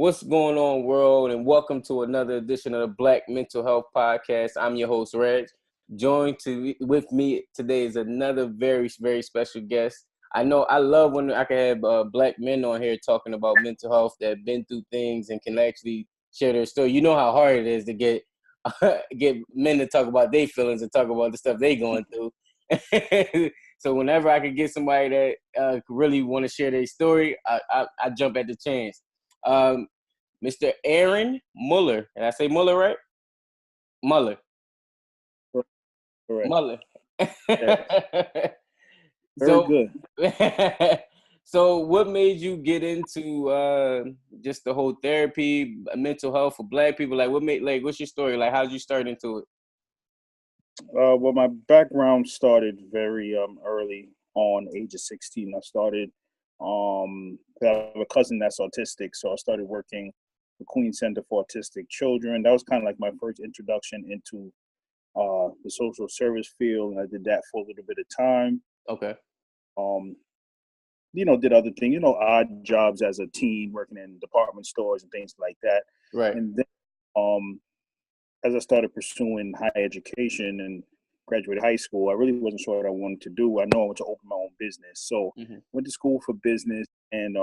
What's going on, world? And welcome to another edition of the Black Mental Health Podcast. I'm your host, Reg. With me today is another very, very special guest. I love when I can have black men on here talking about mental health that have been through things and can actually share their story. You know how hard it is to get men to talk about their feelings and talk about the stuff they going through. So whenever I can get somebody that really want to share their story, I jump at the chance. Mr. Arron Muller. Did I say Muller right? Muller. Correct. Muller. Yes. So good. So what made you get into just the whole therapy, mental health for Black people? What's your story? Like, how did you start into it? Well, my background started very early on, age of 16. I started, I have a cousin that's autistic, so I started working the Queen Center for Autistic Children. That was kind of like my first introduction into the social service field, and I did that for a little bit of time. Okay. Did other things, odd jobs as a teen, working in department stores and things like that. Right. And then, as I started pursuing higher education and graduated high school, I really wasn't sure what I wanted to do. I know I wanted to open my own business. So went to school for business, and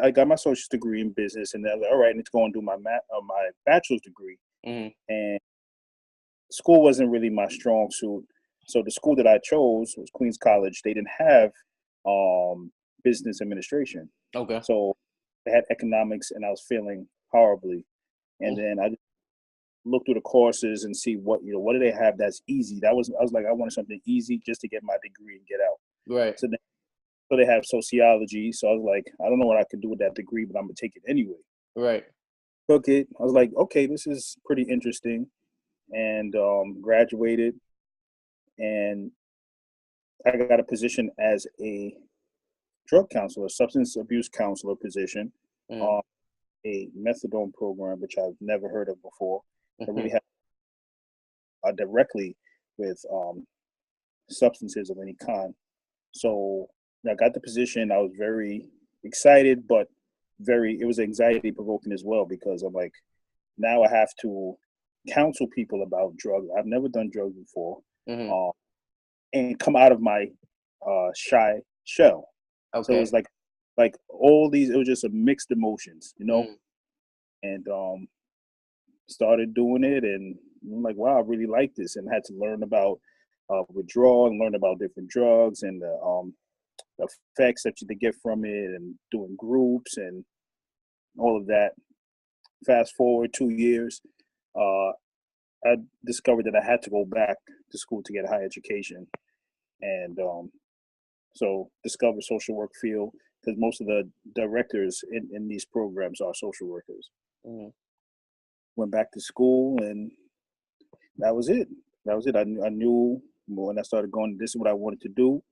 I got my associate's degree in business, and I was like, all right, I need to go and do my bachelor's degree. And school wasn't really my strong suit. So the school that I chose was Queens College. They didn't have business administration. Okay. So they had economics, and I was failing horribly. And then I looked through the courses and see what do they have that's easy. I was like, I wanted something easy just to get my degree and get out. Right. So they have sociology. So I was like, I don't know what I could do with that degree, but I'm gonna take it anyway. Right. Took it. I was like, okay, this is pretty interesting, and graduated, and I got a position as a drug counselor, substance abuse counselor position. A methadone program, which I've never heard of before. I really have directly with substances of any kind. So I got the position. I was very excited, but it was anxiety provoking as well, because I'm like, now I have to counsel people about drugs. I've never done drugs before, and come out of my shy shell. Okay. So it was like all these, it was just a mixed emotions, and started doing it, and I'm like, wow, I really like this, and had to learn about withdrawal and learn about different drugs and the effects that you get from it, and doing groups and all of that. Fast forward 2 years, I discovered that I had to go back to school to get higher education, and so discovered social work field, because most of the directors in these programs are social workers. Went back to school, and that was it. I knew when I started going, this is what I wanted to do.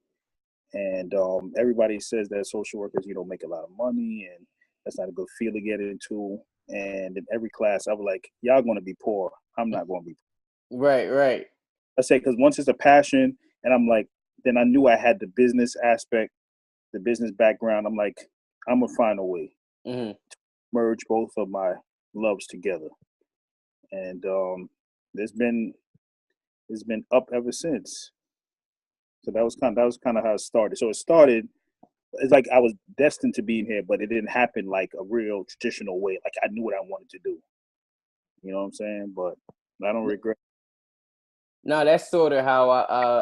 And everybody says that social workers, make a lot of money, and that's not a good field to get into. And in every class, I was like, y'all going to be poor. I'm not going to be poor. Right. I say, because once it's a passion, and I'm like, then I knew I had the business aspect, the business background. I'm like, I'm going to find a way to merge both of my loves together. And it's been up ever since. So that was kind of how it started. So it's like I was destined to be in here, but it didn't happen like a real traditional way. Like I knew what I wanted to do. You know what I'm saying? But I don't regret. No, that's sort of how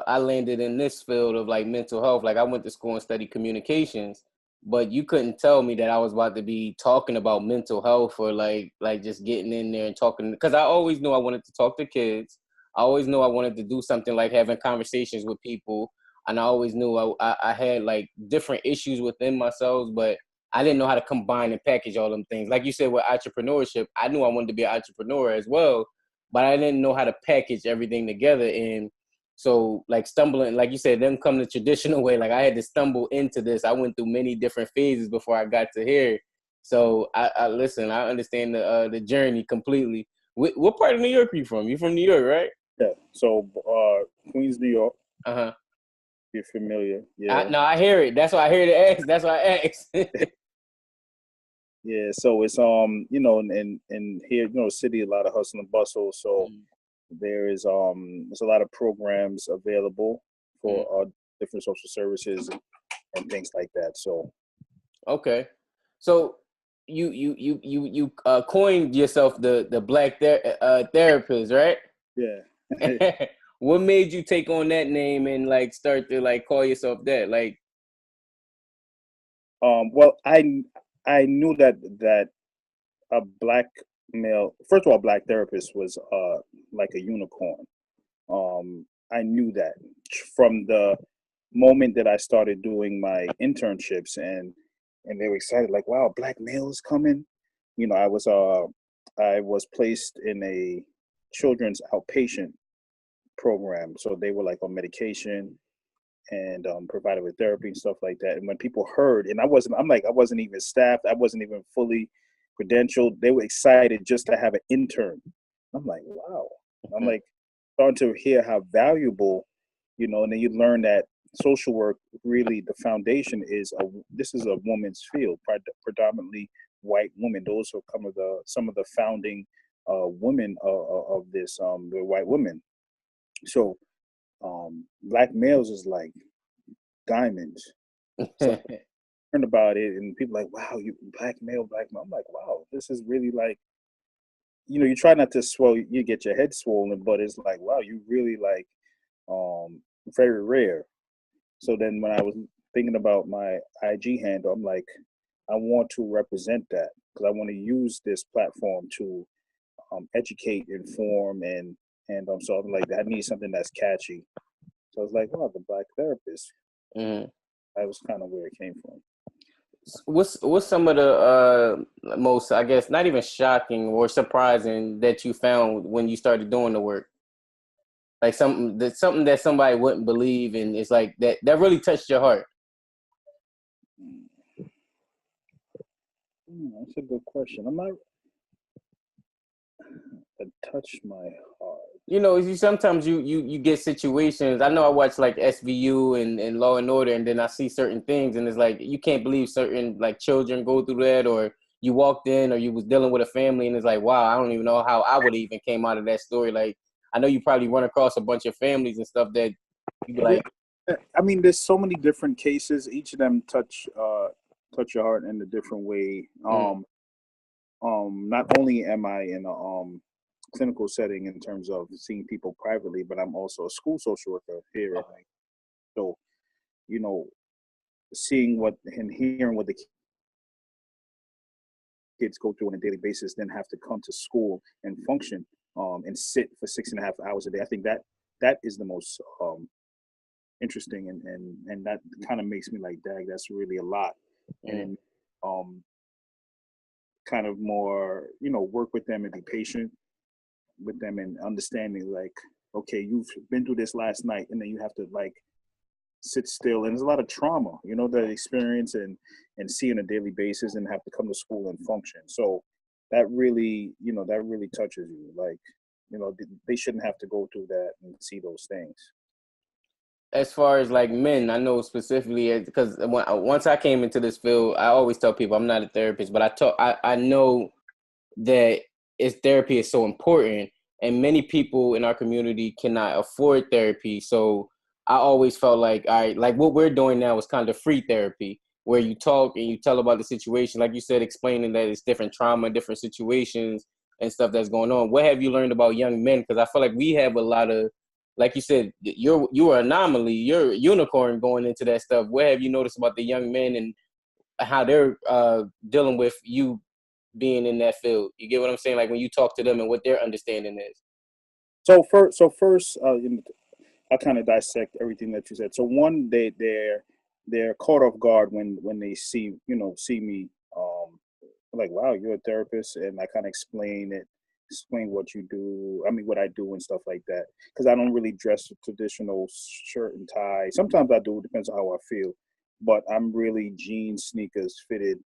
I landed in this field of like mental health. Like I went to school and studied communications, but you couldn't tell me that I was about to be talking about mental health or like just getting in there and talking, because I always knew I wanted to talk to kids. I always knew I wanted to do something like having conversations with people, and I always knew I had like different issues within myself, but I didn't know how to combine and package all them things. Like you said with entrepreneurship, I knew I wanted to be an entrepreneur as well, but I didn't know how to package everything together. And so like stumbling, like you said, them come the traditional way. Like I had to stumble into this. I went through many different phases before I got to here. So I listen, I understand the journey completely. What part of New York are you from? You from New York, right? Yeah. So Queens, New York. you're familiar. Yeah. No, I hear it. That's why I hear the ask. That's why I asked. Yeah. So it's in here, city, a lot of hustle and bustle. So there's a lot of programs available for different social services and things like that. So Okay. So you coined yourself the black therapist, right? yeah. What made you take on that name and like start to like call yourself that? Like, Well, I knew that a black male, first of all, black therapist was like a unicorn. I knew that from the moment that I started doing my internships, and they were excited, like, wow, black male is coming. I was placed in a children's outpatient program, so they were like on medication and provided with therapy and stuff like that. And when people heard, and I wasn't even staffed, I wasn't even fully credentialed. They were excited just to have an intern. I'm like, wow. I'm like starting to hear how valuable, and then you learn that social work really the foundation is this is a woman's field, predominantly white women. Those are some of the founding women of this, the white women. So black males is like diamonds. So I learned about it, and people like, wow, you black male, black male. I'm like, wow, this is really like, you try not to swell, you get your head swollen, but it's like, wow, you really like, very rare. So then when I was thinking about my IG handle, I'm like, I want to represent that because I want to use this platform to educate, inform, and so I'm like, I need something that's catchy. So I was like, wow, the black therapist. That was kind of where it came from. What's some of the most, I guess, not even shocking or surprising that you found when you started doing the work? Like something that somebody wouldn't believe, and it's like that really touched your heart. That's a good question. I'm not. It touched my heart. Sometimes you get situations. I know I watch like SVU and Law and Order, and then I see certain things, and it's like you can't believe certain like children go through that, or you walked in, or you was dealing with a family, and it's like, wow, I don't even know how I would even came out of that story. Like, I know you probably run across a bunch of families and stuff that you be like, I mean, there's so many different cases. Each of them touch your heart in a different way. Not only am I in a clinical setting in terms of seeing people privately, but I'm also a school social worker here. So, seeing what and hearing what the kids go through on a daily basis, then have to come to school and function and sit for 6.5 hours a day. I think that is the most interesting, and that kind of makes me like, dag, that's really a lot. And then kind of more, work with them and be patient with them and understanding, like, okay, you've been through this last night, and then you have to like sit still, and there's a lot of trauma, that experience and see on a daily basis, and have to come to school and function. So that really, that really touches you. Like, they shouldn't have to go through that and see those things. as far as like men, I know specifically because once I came into this field, I always tell people I'm not a therapist, but I know that therapy is so important, and many people in our community cannot afford therapy. So I always felt like, all right, like what we're doing now is kind of free therapy, where you talk and you tell about the situation, like you said, explaining that it's different trauma, different situations and stuff that's going on. What have you learned about young men? Because I feel like we have a lot of, like you said, you're an anomaly, you're a unicorn going into that stuff. What have you noticed about the young men and how they're dealing with you being in that field? You get what I'm saying? Like when you talk to them and what their understanding is. So first, I kind of dissect everything that you said. So one, they're caught off guard when they see me, like, wow, you're a therapist, and I kind of explain what you do. I mean, what I do and stuff like that. Because I don't really dress a traditional shirt and tie. Sometimes I do. It depends on how I feel. But I'm really jeans, sneakers, fitted,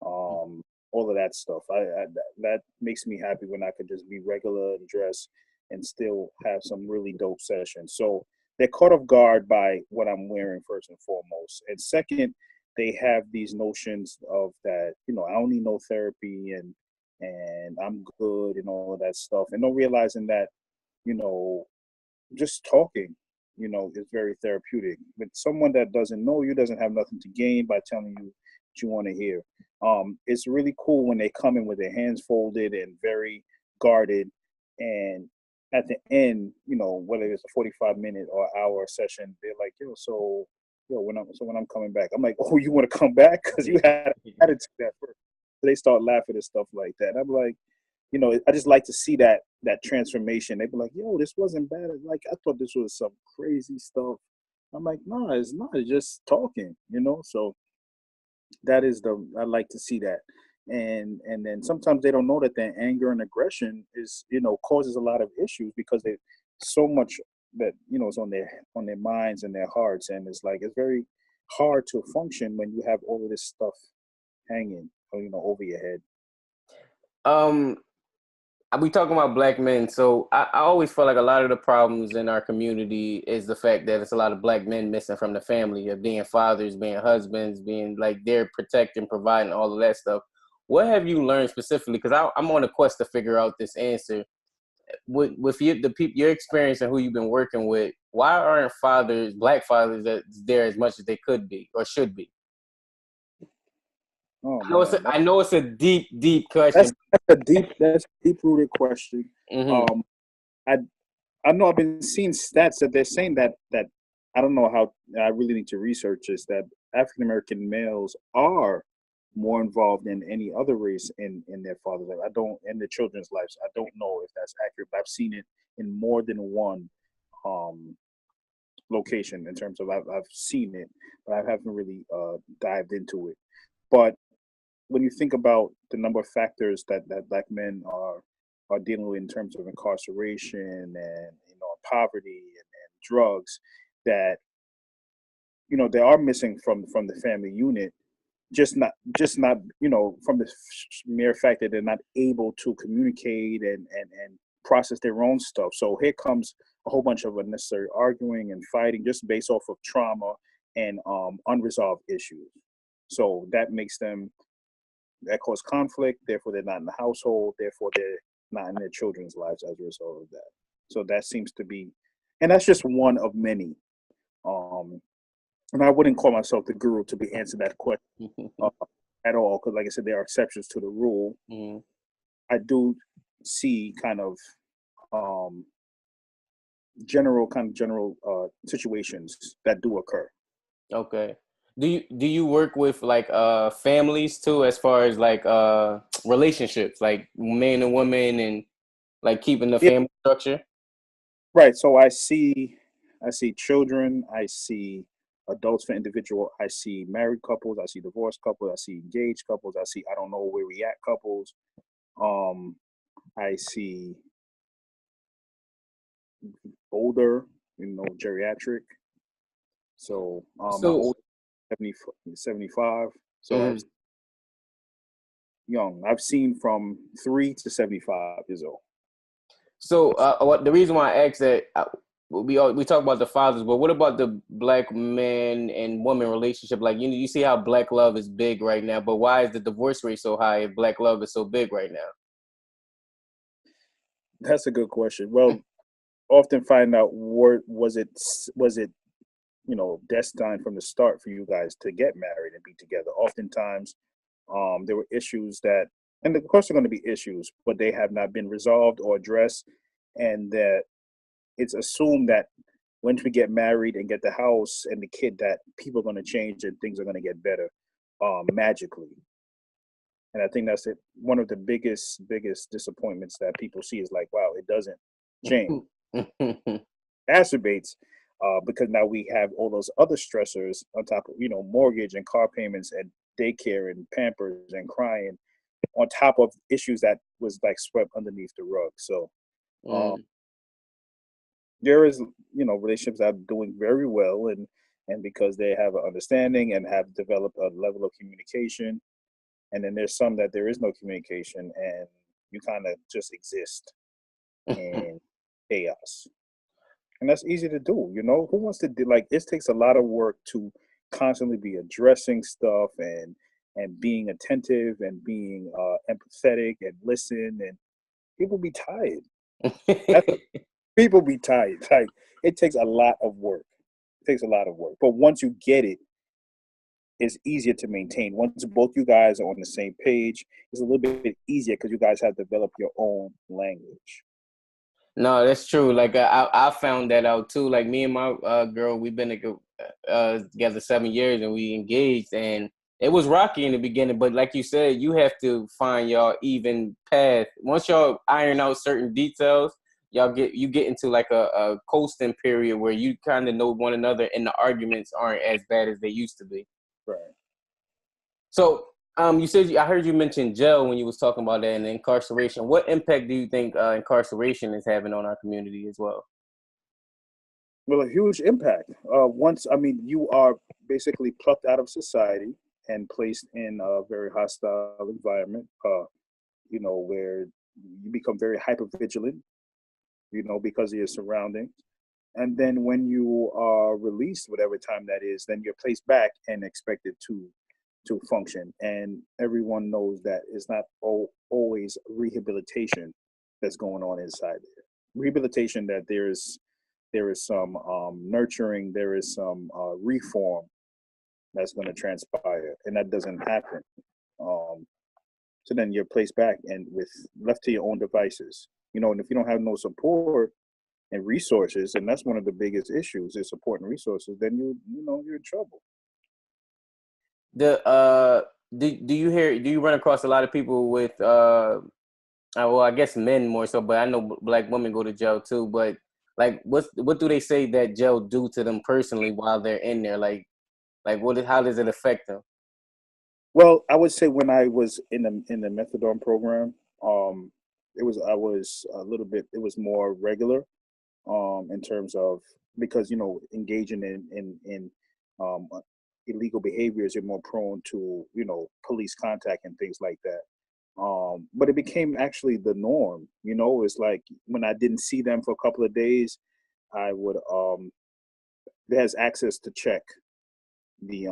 all of that stuff. That makes me happy when I could just be regular and dress and still have some really dope sessions. So they're caught off guard by what I'm wearing first and foremost. And second, they have these notions of that, I don't need no therapy and I'm good and all of that stuff. And not realizing that, you know, just talking, is very therapeutic. But someone that doesn't know you doesn't have nothing to gain by telling you what you want to hear. It's really cool when they come in with their hands folded and very guarded. And at the end, whether it's a 45-minute or hour session, they're like, when I'm coming back, I'm like, oh, you want to come back? Because you had attitude at first. So they start laughing and stuff like that. I'm like, I just like to see that transformation. They be like, yo, this wasn't bad. Like, I thought this was some crazy stuff. I'm like, no, it's not. It's just talking, So that is I like to see that. And then sometimes they don't know that their anger and aggression is, causes a lot of issues because they so much that, is on their minds and their hearts. And it's like, it's very hard to function when you have all of this stuff hanging, over your head. We talking about black men, so I always feel like a lot of the problems in our community is the fact that it's a lot of black men missing from the family, of being fathers, being husbands, being like they're protecting, providing, all of that stuff. What have you learned specifically? Because I'm on a quest to figure out this answer. With you, the people, your experience and who you've been working with, why aren't black fathers, there as much as they could be or should be? Oh, I know it's a deep, deep question. That's a deep-rooted question. Mm-hmm. I know I've been seeing stats that they're saying that I don't know how, I really need to research this, that African American males are more involved in any other race in their father's life. I don't, in the children's lives. I don't know if that's accurate, but I've seen it in more than one location in terms of I've seen it, but I haven't really dived into it. But when you think about the number of factors that black men are dealing with in terms of incarceration and poverty and drugs, that they are missing from the family unit, just not from the mere fact that they're not able to communicate and process their own stuff. So here comes a whole bunch of unnecessary arguing and fighting just based off of trauma and unresolved issues. So that cause conflict, therefore they're not in the household, therefore they're not in their children's lives as a result of that. So that seems to be, and that's just one of many. And I wouldn't call myself the guru to be answering that question at all, because like I said, there are exceptions to the rule. Mm-hmm. I do see kind of general situations that do occur. Okay. Do you work with like families too, as far as like relationships, like man and woman, and like keeping the Yeah, family structure? right. So I see children, I see adults for individual, I see married couples, I see divorced couples, I see engaged couples, I see I don't know where we at couples. I see older, geriatric. So my So old 70, 75. So mhm. I've young. I've seen from 3 to 75 years old. So what the reason why I asked that, we talk about the fathers, but what about the black man and woman relationship? Like you see how black love is big right now, but why is the divorce rate so high if black love is so big right now? That's a good question. Well, often find out was it destined from the start for you guys to get married and be together. Oftentimes, there were issues that, and of course, there are going to be issues, but they have not been resolved or addressed, and that it's assumed that once we get married and get the house and the kid, that people are going to change and things are going to get better magically. And I think that's it. One of the biggest disappointments that people see is like, wow, it doesn't change. Exacerbates because now we have all those other stressors on top of mortgage and car payments and daycare and pampers and crying on top of issues that was like swept underneath the rug. So there is relationships that are doing very well and because they have an understanding and have developed a level of communication, and then there's some that there is no communication and you kind of just exist in chaos. And that's easy to do. Who wants to do, like, it takes a lot of work to constantly be addressing stuff and being attentive and being empathetic and listen, and people be tired. People be tired. Like, it takes a lot of work. But once you get it, it's easier to maintain. Once both you guys are on the same page, it's a little bit easier because you guys have developed your own language. No, that's true. Like I found that out too. Like me and my girl, we've been together 7 years, and we engaged, and it was rocky in the beginning. But like you said, you have to find y'all even path. Once y'all iron out certain details, you get into like a coasting period where you kind of know one another, and the arguments aren't as bad as they used to be. Right. So, you said, I heard you mention jail when you was talking about that, and incarceration. What impact do you think incarceration is having on our community as well? Well, a huge impact. You are basically plucked out of society and placed in a very hostile environment, where you become very hyper vigilant, because of your surroundings. And then when you are released, whatever time that is, then you're placed back and expected to function. And everyone knows that it's not always rehabilitation that's going on inside there. Rehabilitation, that there is some nurturing, there is some reform that's going to transpire, and that doesn't happen. So then you're placed back and left to your own devices. And if you don't have no support and resources, and that's one of the biggest issues, is support and resources, then you're in trouble. Do you run across a lot of people with well, I guess men more so, but I know Black women go to jail too, but like what do they say that jail do to them personally while they're in there? Like how does it affect them? Well, I would say when I was in the methadone program, it was more regular, in terms of, because engaging in illegal behaviors, you're more prone to police contact and things like that. But it became actually the norm. It's like when I didn't see them for a couple of days, I would there's access to check the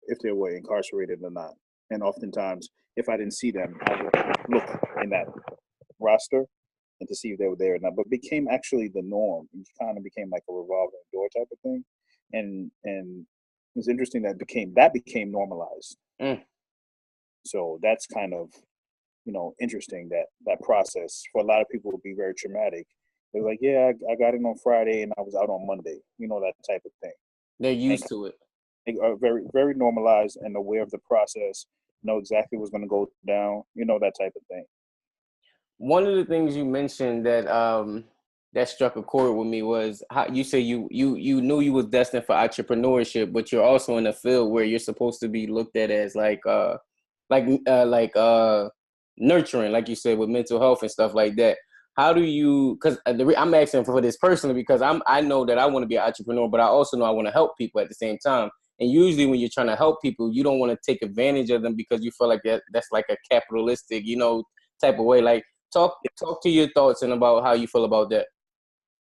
if they were incarcerated or not. And oftentimes, if I didn't see them, I would look in that roster and to see if they were there or not. But it became actually the norm. It kind of became like a revolving door type of thing. And it's interesting that became normalized. Mm. So that's kind of interesting, that process for a lot of people would be very traumatic. They're like, yeah, I got in on Friday and I was out on Monday, that type of thing. They're used to it. They are very, very normalized and aware of the process, know exactly what's going to go down, that type of thing. One of the things you mentioned that struck a chord with me was how you say you knew you was destined for entrepreneurship, but you're also in a field where you're supposed to be looked at as nurturing, like you said, with mental health and stuff like that. How do you? Because I'm asking for this personally because I know that I want to be an entrepreneur, but I also know I want to help people at the same time. And usually, when you're trying to help people, you don't want to take advantage of them because you feel like that's like a capitalistic, type of way. Like talk to your thoughts and about how you feel about that.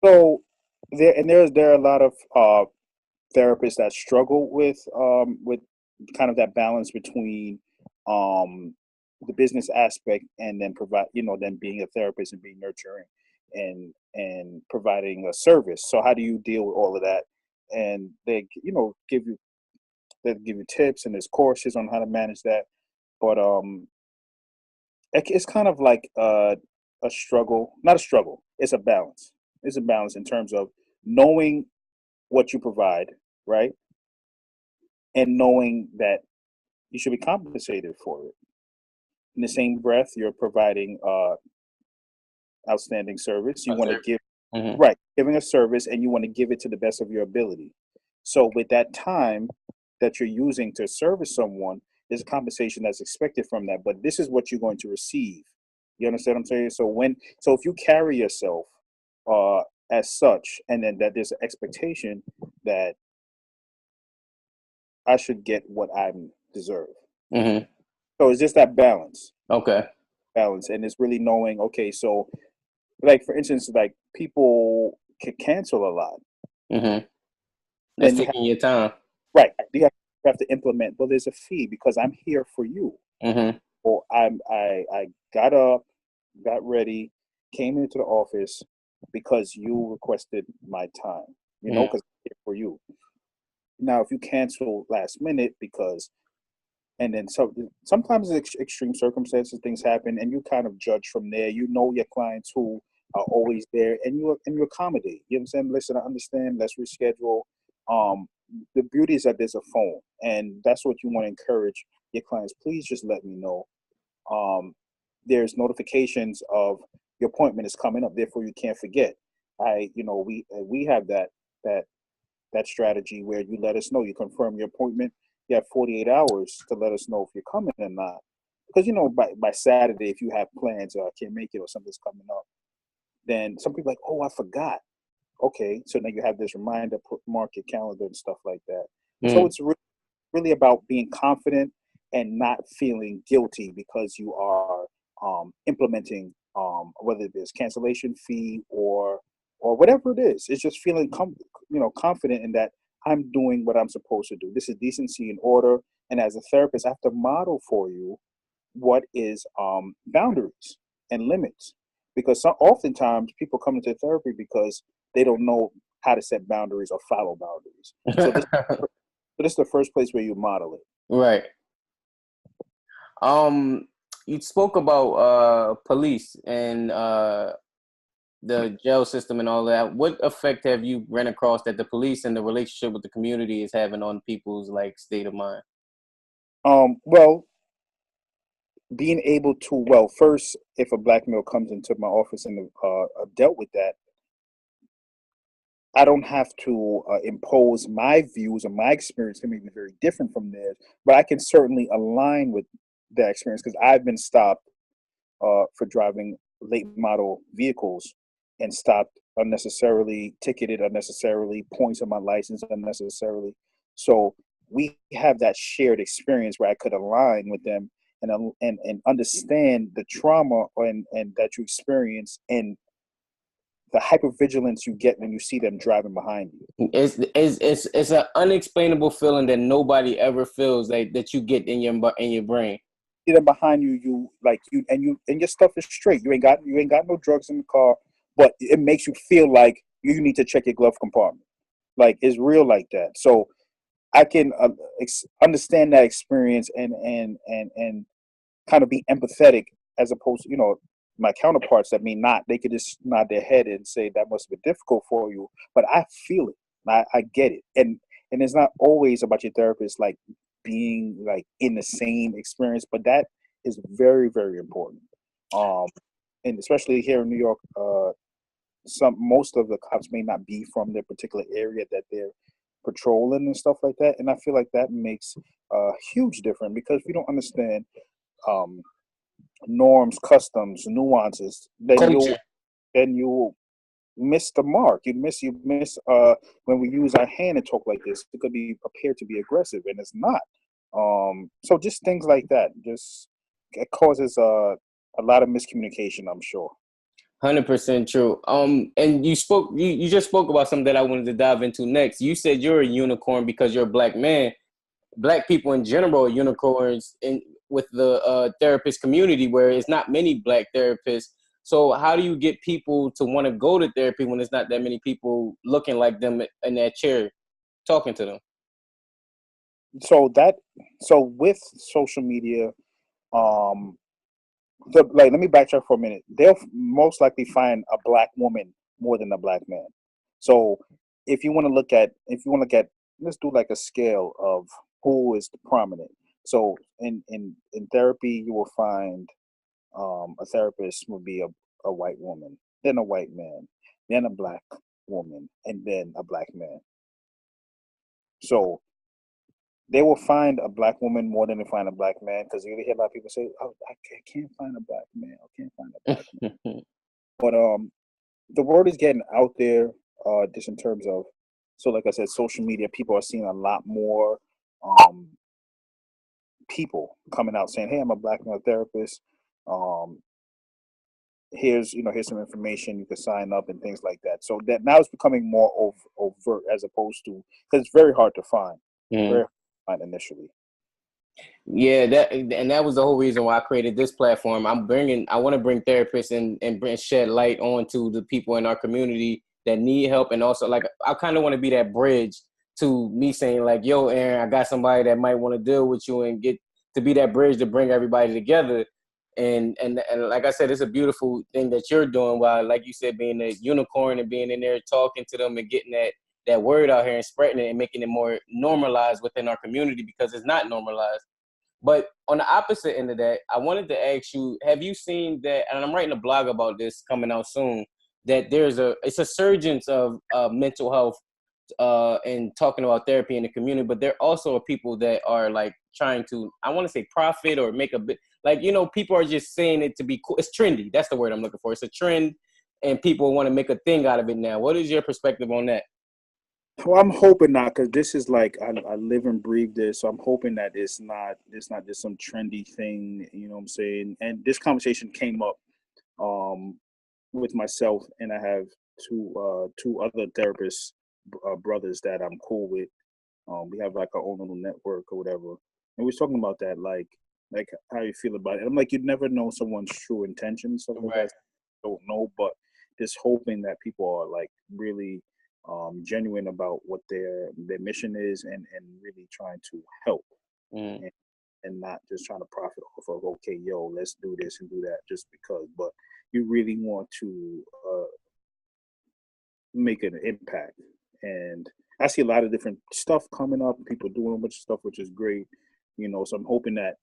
So there are a lot of therapists that struggle with kind of that balance between the business aspect and then then being a therapist and being nurturing and providing a service. So how do you deal with all of that? And they give you tips, and there's courses on how to manage that. But it's kind of like a struggle, not a struggle. It's a balance. It's a balance in terms of knowing what you provide, right? And knowing that you should be compensated for it. In the same breath, you're providing outstanding service. You want to give, mm-hmm. right, giving a service, and you want to give it to the best of your ability. So with that time that you're using to service someone, there's a compensation that's expected from that. But this is what you're going to receive. You understand what I'm saying? So if you carry yourself as such, and then that there's an expectation that I should get what I deserve. Mm-hmm. So it's just that balance. Okay. Balance, and it's really knowing. Okay, so like for instance, like people cancel a lot. Mm-hmm. That's Then you have, taking your time. right, you have to implement, well, there's a fee because I'm here for you. Mm-hmm. Or I got up, got ready, came into the office because you requested my time, Mm-hmm. because I'm here for you. Now, if you cancel last minute because, and then sometimes extreme circumstances, things happen, and you kind of judge from there. You know your clients who are always there, and you accommodate. You know what I'm saying? Listen, I understand. Let's reschedule. Um, the beauty is that there's a phone, and that's what you want to encourage your clients. Please just let me know. There's notifications of your appointment is coming up, therefore you can't forget. We have that that strategy where you let us know, you confirm your appointment, you have 48 hours to let us know if you're coming or not. Because by Saturday, if you have plans or I can't make it or something's coming up, then some people are like, oh, I forgot. Okay, so now you have this reminder, mark your calendar and stuff like that. So Mm-hmm. it's really about being confident and not feeling guilty because you are implementing, whether there's cancellation fee or whatever it is. It's just feeling confident in that I'm doing what I'm supposed to do. This is decency and order. And as a therapist, I have to model for you what is boundaries and limits, because oftentimes people come into therapy because they don't know how to set boundaries or follow boundaries. So this is the first place where you model it. Right. You spoke about police and the jail system and all that. What effect have you ran across that the police and the relationship with the community is having on people's state of mind? Well, being able to, first, if a black male comes into my office and I've dealt with that, I don't have to impose my views or my experience can be very different from theirs, but I can certainly align with that experience because I've been stopped for driving late model vehicles and stopped unnecessarily, ticketed unnecessarily, points on my license unnecessarily. So we have that shared experience where I could align with them and understand the trauma and that you experience and the hypervigilance you get when you see them driving behind you. It's an unexplainable feeling that nobody ever feels that you get in your brain. See them behind you, and your stuff is straight. You ain't got no drugs in the car, but it makes you feel like you need to check your glove compartment. Like it's real like that. So I can understand that experience and kind of be empathetic as opposed to my counterparts that mean not. They could just nod their head and say that must have been difficult for you, but I feel it. I get it, and it's not always about your therapist being in the same experience, but that is very, very important. Um, and especially here in New York, most of the cops may not be from their particular area that they're patrolling and stuff like that, and I feel like that makes a huge difference because if you don't understand um, norms, customs, nuances, Culture. then you miss the mark. You miss when we use our hand and talk like this. It could be prepared to be aggressive, and it's not. So just things like that. Just it causes a lot of miscommunication, I'm sure. 100% true. And you just spoke about something that I wanted to dive into next. You said you're a unicorn because you're a black man. Black people in general are unicorns with the therapist community, where it's not many black therapists. So how do you get people to want to go to therapy when there's not that many people looking like them in that chair talking to them? So with social media, um, let me backtrack for a minute. They'll most likely find a black woman more than a black man. So if you want to look at, let's do like a scale of who is the prominent. So in therapy, you will find a therapist would be a white woman, then a white man, then a black woman, and then a black man. So they will find a black woman more than they find a black man because you hear a lot of people say, "Oh, I can't find a black man. I can't find a black man." But the word is getting out there, just in terms of, so like I said, social media. People are seeing a lot more um, people coming out saying, "Hey, I'm a black male therapist." Um, here's some information, you can sign up and things like that. So that now it's becoming more overt, as opposed to, because it's very hard to find, very hard to find initially. Yeah, that was the whole reason why I created this platform. I want to bring therapists and shed light onto the people in our community that need help, and also like I kind of want to be that bridge to me saying like, yo, Aaron, I got somebody that might want to deal with you, and get to be that bridge to bring everybody together. And like I said, it's a beautiful thing that you're doing, while like you said, being a unicorn and being in there talking to them and getting that word out here and spreading it and making it more normalized within our community, because it's not normalized. But on the opposite end of that, I wanted to ask you, have you seen that, and I'm writing a blog about this coming out soon, that it's a surgence of mental health and talking about therapy in the community, but there also are people that are like trying to, I want to say profit or make a bit, like, people are just saying it to be cool. It's trendy. That's the word I'm looking for. It's a trend and people want to make a thing out of it now. What is your perspective on that? Well, I'm hoping not, because this is like I live and breathe this. So I'm hoping that it's not just some trendy thing. You know what I'm saying? And this conversation came up with myself, and I have two other therapists, brothers that I'm cool with. We have like our own little network or whatever, and we was talking about that, like how you feel about it. And I'm like, you'd never know someone's true intentions, stuff like that. Don't know, but just hoping that people are like really genuine about what their mission is, and really trying to help, and not just trying to profit off of, okay, yo, let's do this and do that just because, but you really want to make an impact. And I see a lot of different stuff coming up, people doing a bunch of stuff, which is great, so I'm hoping that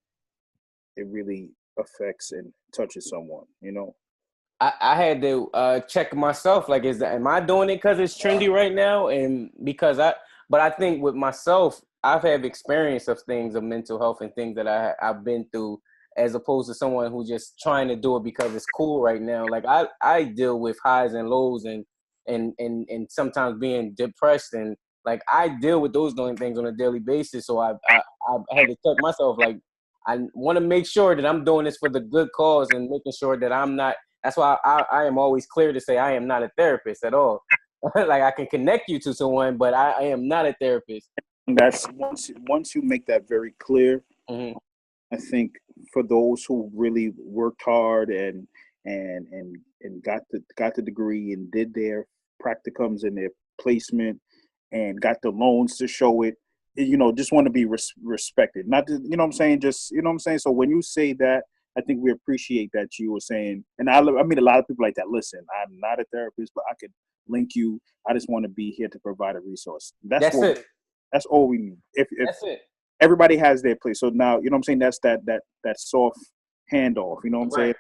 it really affects and touches someone. I had to check myself, like, am I doing it because it's trendy right now? And but I think with myself, I've had experience of things of mental health and things that I've been through, as opposed to someone who's just trying to do it because it's cool right now. Like I deal with highs and lows and sometimes being depressed, and like I deal with those things on a daily basis. So I had to check myself, like I want to make sure that I'm doing this for the good cause and making sure that I'm not. That's why I am always clear to say I am not a therapist at all. Like I can connect you to someone, but I am not a therapist. And that's once you make that very clear, I think for those who really worked hard and got the degree and did their practicums and their placement and got the loans to show it, just want to be respected. Not to, what I'm saying, just, what I'm saying. So when you say that, I think we appreciate that you were saying, and I mean, a lot of people like that. Listen, I'm not a therapist, but I could link you. I just want to be here to provide a resource. That's it. That's all we need. If that's it. Everybody has their place. So now, what I'm saying, that's that soft handoff. You know what I'm saying?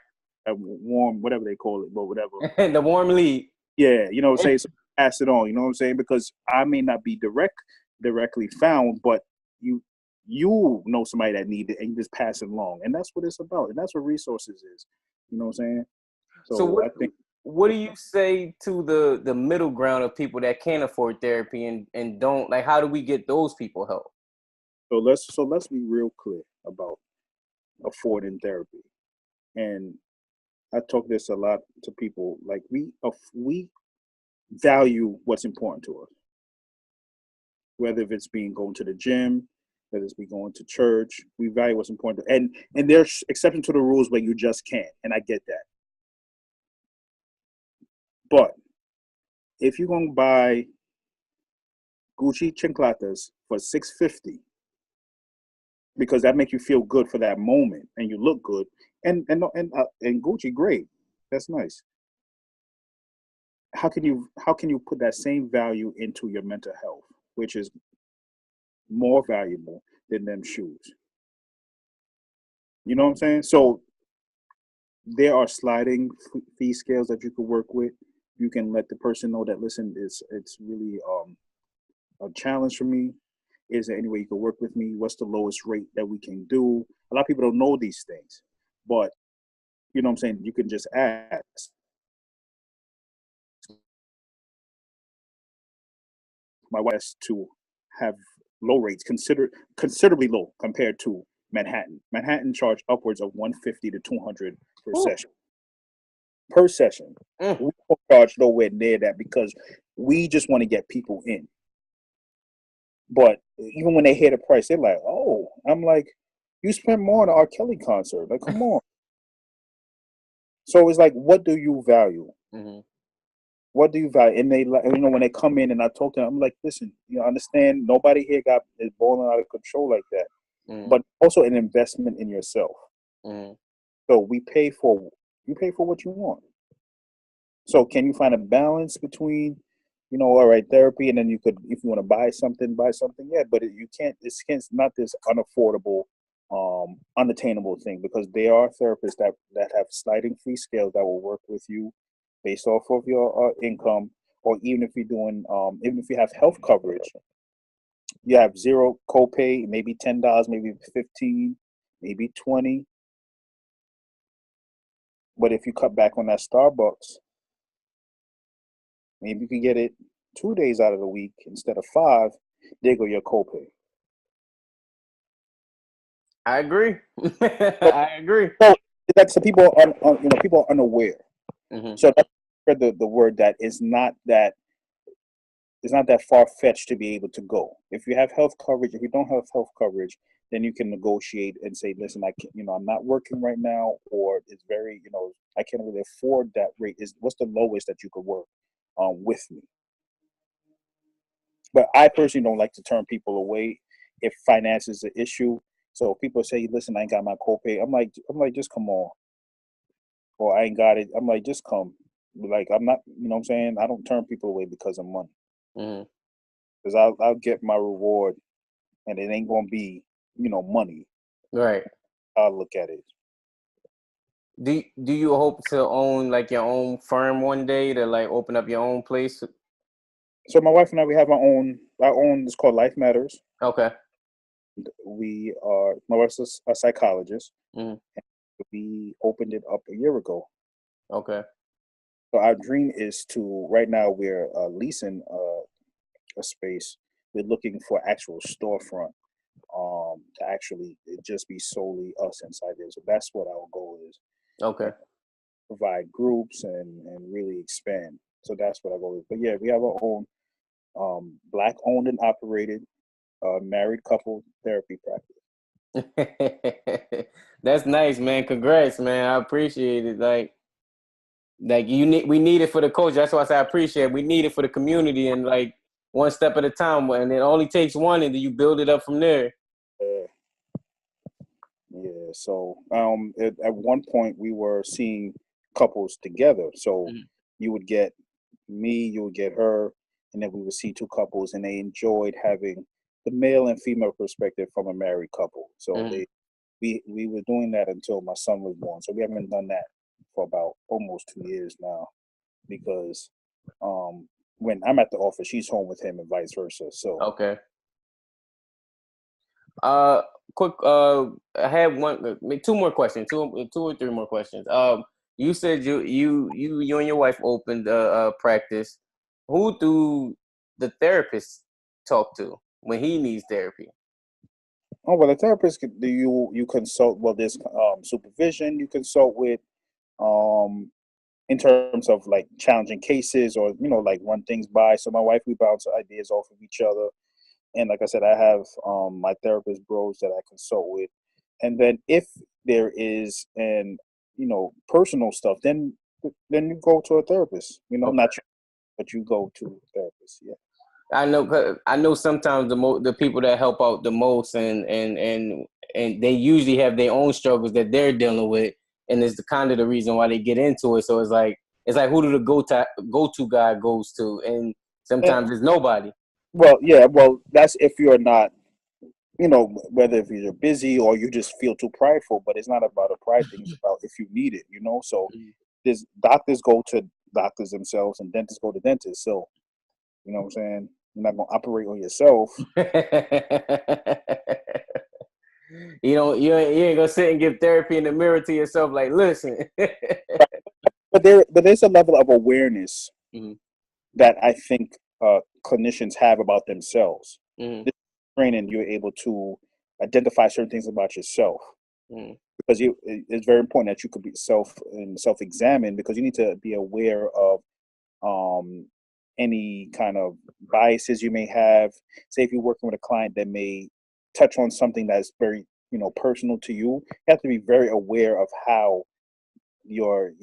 A warm, whatever they call it, but whatever. The warm lead. Yeah, what I'm saying? So pass it on. You know what I'm saying? Because I may not be directly found, but you know somebody that needs it, and you just pass it along. And that's what it's about. And that's what resources is. You know what I'm saying? So what do you say to the middle ground of people that can't afford therapy and don't, like, how do we get those people help? So let's be real clear about affording therapy. And I talk this a lot to people. Like, we value what's important to us, whether if it's going to the gym, whether it's going to church. We value what's important, and there's exception to the rules where you just can't, and I get that. But if you're gonna buy Gucci chancletas for $650, because that makes you feel good for that moment and you look good, and Gucci, great, that's nice. How can you put that same value into your mental health, which is more valuable than them shoes? You know what I'm saying? So there are sliding fee scales that you could work with. You can let the person know that, listen, it's really a challenge for me. Is there any way you can work with me? What's the lowest rate that we can do? A lot of people don't know these things, but you know what I'm saying? You can just ask. My wife has to have low rates, considerably low compared to Manhattan. Manhattan charge upwards of $150 to $200 per session. per session. Mm. We don't charge nowhere near that because we just want to get people in. But even when they hear the price, they're like, "Oh," I'm like, "You spent more on an R. Kelly concert. Like, come on." So it's like, what do you value? Mm-hmm. What do you value? And they, when they come in and I talk to them, I'm like, "Listen, understand, nobody here is balling out of control like that, Mm-hmm. but also an investment in yourself. Mm-hmm. So you pay for what you want. So can you find a balance between, all right, therapy, and then you could, if you want to buy something, yeah, but you can't. It's not this unaffordable, unattainable thing, because there are therapists that have sliding fee scales that will work with you based off of your income, or even if you're doing, even if you have health coverage, you have zero copay, maybe $10, maybe 15, maybe 20. But if you cut back on that Starbucks, maybe you can get it 2 days out of the week instead of 5. There go your copay. I agree. So, I agree. so that's the people people are unaware. Mm-hmm. So that's the word that is not that it's not that far fetched to be able to go. If you have health coverage, if you don't have health coverage, then you can negotiate and say, listen, I can, I'm not working right now, or it's very, I can't really afford that rate. What's the lowest that you could work with me? But I personally don't like to turn people away if finance is an issue. So people say, listen, I ain't got my copay. I'm like, just come on. Or I ain't got it. I'm like, just come. Like, I'm not, what I'm saying? I don't turn people away because of money. Mm-hmm. Because I'll get my reward, and it ain't going to be, money. Right. I'll look at it. Do you hope to own like your own firm one day, to like open up your own place? So my wife and I, we have our own, it's called Life Matters. Okay. My wife's a psychologist. Mm-hmm. We opened it up a year ago. Okay. So our dream is to, right now we're leasing a space. We're looking for actual storefront, to actually just be solely us inside there. So that's what our goal is. Okay. Provide groups and really expand. So that's what our goal is. But yeah, we have our own Black owned and operated married couple therapy practice. That's nice, man. Congrats, man. I appreciate it. Like we need it for the culture. That's why I say I appreciate it. We need it for the community, and like one step at a time. And it only takes one, and then you build it up from there. Yeah. So at one point we were seeing couples together. So Mm-hmm. you would get me, you would get her, and then we would see two couples, and they enjoyed having the male and female perspective from a married couple. So Mm-hmm. we were doing that until my son was born. So we haven't done that for about almost 2 years now, because when I'm at the office, she's home with him, and vice versa. So Okay. Quick. I have two more questions. Two or three more questions. You said you and your wife opened a practice. Who do the therapist talk to when he needs therapy? oh, well, the therapist do you consult. Well, there's supervision you consult with, um in terms of like challenging cases, or like run things by. So my wife, we bounce ideas off of each other, and like I said, I have my therapist bros that I consult with. And then if there is an personal stuff, then you go to a therapist. Okay. Not you, but you go to a therapist. Yeah. I know sometimes the people that help out the most, and they usually have their own struggles that they're dealing with, and it's the kind of the reason why they get into it. So it's like who do the go to guy goes to, and Yeah. sometimes it's nobody. Well, yeah. Well, that's if you're not, whether if you're busy or you just feel too prideful. But it's not about a pride thing. It's about if you need it. So there's doctors go to doctors themselves, and dentists go to dentists. So what I'm saying? You're not gonna operate on yourself. You ain't gonna sit and give therapy in the mirror to yourself. Like, listen. But there's a level of awareness Mm-hmm. that I think clinicians have about themselves. Mm-hmm. This training, you're able to identify certain things about yourself. Mm-hmm. because it's very important that you could be self-examine, because you need to be aware of um, any kind of biases you may have. Say if you're working with a client that may touch on something that's very, personal to you, you have to be very aware of how your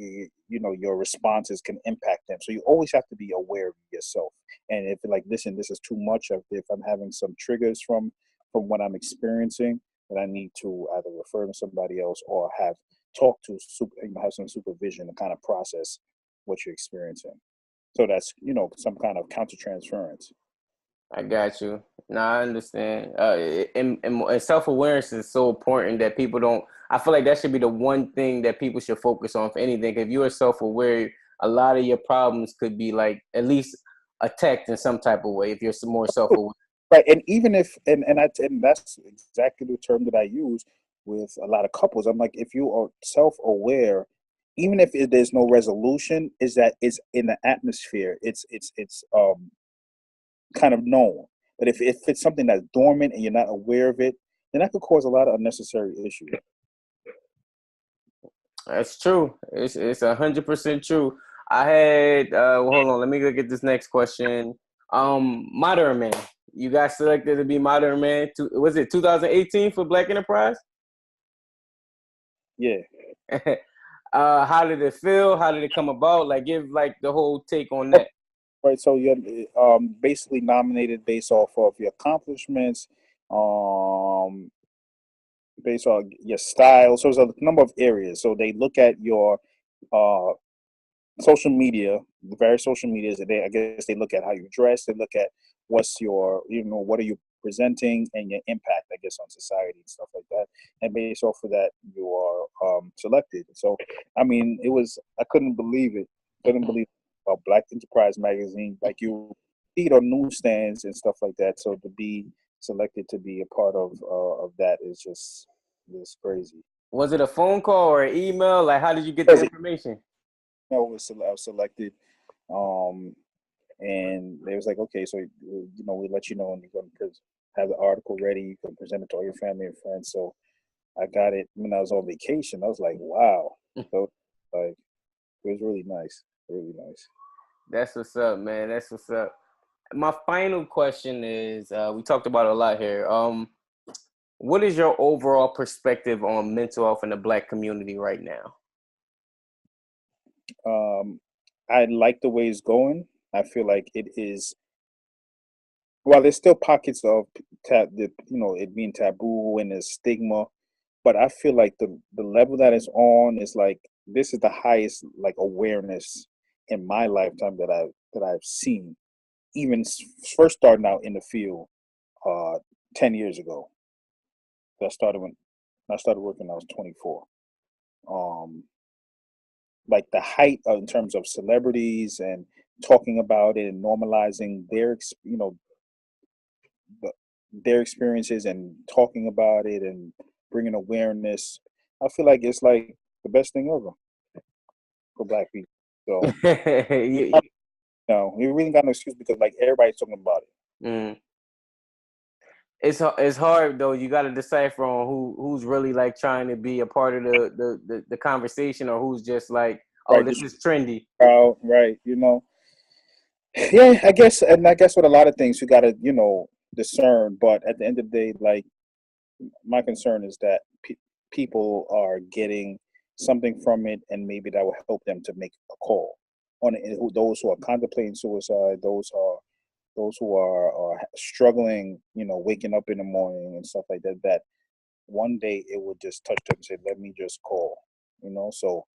responses can impact them. So you always have to be aware of yourself. And if like, listen, this is too much, if I'm having some triggers from what I'm experiencing, then I need to either refer to somebody else or have have some supervision to kind of process what you're experiencing. So that's, some kind of counter transference. I got you. No, I understand. And self awareness is so important that people don't. I feel like that should be the one thing that people should focus on for anything. If you are self aware, a lot of your problems could be like at least attacked in some type of way. If you're more self aware. Right, and even if and that's exactly the term that I use with a lot of couples. I'm like, if you are self-aware, even if there's no resolution, is that it's in the atmosphere. It's kind of known. But if it's something that's dormant and you're not aware of it, then that could cause a lot of unnecessary issues. That's true. It's 100% true. I had well, hold on, let me go get this next question. Modern Man. You got selected to be Modern Man. Was it 2018 for Black Enterprise? Yeah. How did it feel? How did it come about? Like, give like the whole take on that. Right. So you're basically nominated based off of your accomplishments, um, based on your style. So there's a number of areas. So they look at your uh, social media, the various social medias. I guess they look at how you dress. They look at what's your, what are you presenting and your impact, I guess, on society and stuff like that. And based off of that, you are selected. So, I mean, I couldn't believe it. Couldn't believe Black Enterprise magazine, like you see it on newsstands and stuff like that. So to be selected to be a part of that is just crazy. Was it a phone call or an email? Like, how did you get the information? I was selected, and they was like, okay, so we let you know, and you're going to have the article ready. You can present it to all your family and friends. So I got it when I was on vacation. I was like, wow, so like it was really nice, really nice. That's what's up, man. That's what's up. My final question is: we talked about a lot here. What is your overall perspective on mental health in the Black community right now? I like the way it's going. I feel like it is. While there's still pockets of it being taboo and there's stigma, but I feel like the level that it's on is like, this is the highest like awareness in my lifetime that I've seen. Even first starting out in the field, 10 years ago. When I started working, I was 24. Um, like the height in terms of celebrities and talking about it and normalizing their experiences and talking about it and bringing awareness. I feel like it's like the best thing ever for Black people. So no, you really got no excuse, because like everybody's talking about it. Mm. It's hard though. You got to decipher on who's really like trying to be a part of the conversation, or who's just like, oh, Right, this is trendy. right. Yeah, I guess with a lot of things you got to discern. But at the end of the day, like, my concern is that people are getting something from it, and maybe that will help them to make a call on it. Those who are contemplating suicide, those who are struggling, waking up in the morning and stuff like that. That one day it will just touch them and say, "Let me just call." So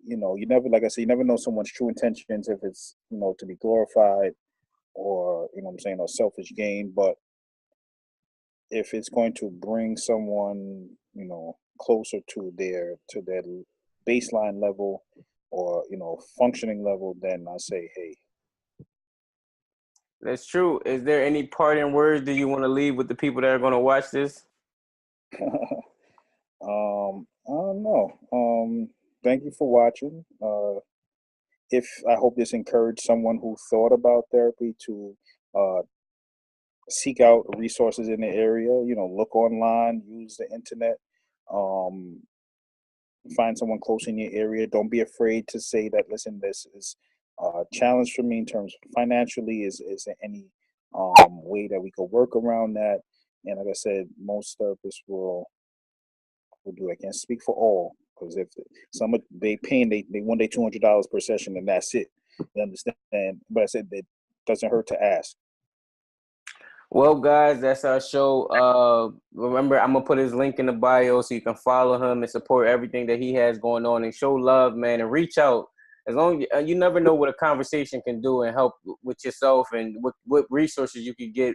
you never, like I said, you never know someone's true intentions, if it's to be glorified, or what I'm saying, or selfish gain. But if it's going to bring someone closer to their baseline level, or functioning level, then I say, hey. That's true. Is there any parting words that you want to leave with the people that are going to watch this? I don't know. Thank you for watching. If I hope this encouraged someone who thought about therapy to seek out resources in the area. Look online, use the internet. Um, find someone close in your area. Don't be afraid to say that, listen, this is a challenge for me in terms of financially. Is there any way that we could work around that? And like I said, most therapists will do. I can't speak for all, because if some they paying they want their $200 per session and that's it. You understand? But I said that doesn't hurt to ask. Well, guys, that's our show. Remember, I'm gonna put his link in the bio so you can follow him and support everything that he has going on, and show love, man, and reach out. As long as you never know what a conversation can do and help with yourself, and what resources you could get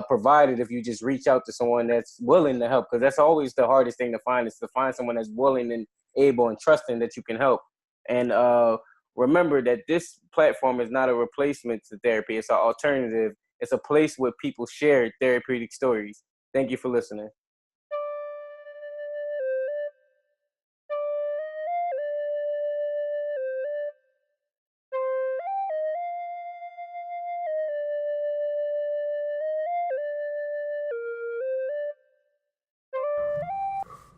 provided if you just reach out to someone that's willing to help. Because that's always the hardest thing to find, is to find someone that's willing and able and trusting that you can help. And remember that this platform is not a replacement to therapy; it's an alternative. It's a place where people share therapeutic stories. Thank you for listening.